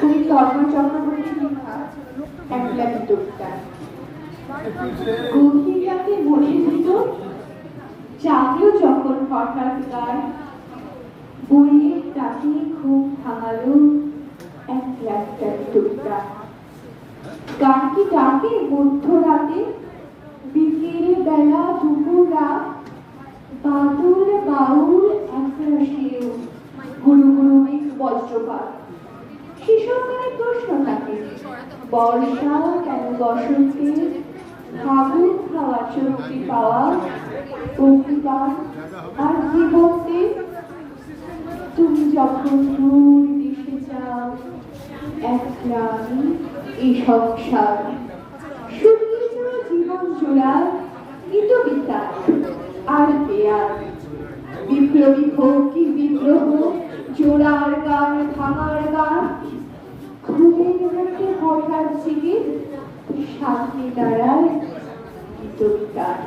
কবি তন্ময় চক্রবর্তী লেখা একলা বিতরটা। গভীর রাতে বসে যেত, জাগলো যখন হঠাৎ গান, বইয়ের ডাকে ঘুম ভাঙালো একলা একটা বিতরটা। গানটি ডাকে মধ্যরাতে, বিকেল বেলা, দুপুর রাত, বাদল বাউল একলা সেও গুরু গুরু বজ্রপাত। সেসব গানে প্রশ্ন থাকে, বর্ষা কেন বসন্তে, ফাগুন হাওয়া চলতি পাওয়া, অগ্নিবাণ আর জীবন্তে, তুমি যখন দূর দেশে যাও একলা আমি এই সংসার। শুনিয়ে যাও জীবন জোড়ার গীতবিতান আর বেয়ার। বিপ্লবী হোক কি বিদ্রোহ, জোড়ার গান ভাঙার গান, ঘুমের মধ্যে হঠাৎ জেগে সামনে দাঁড়ায় গীতবিতান।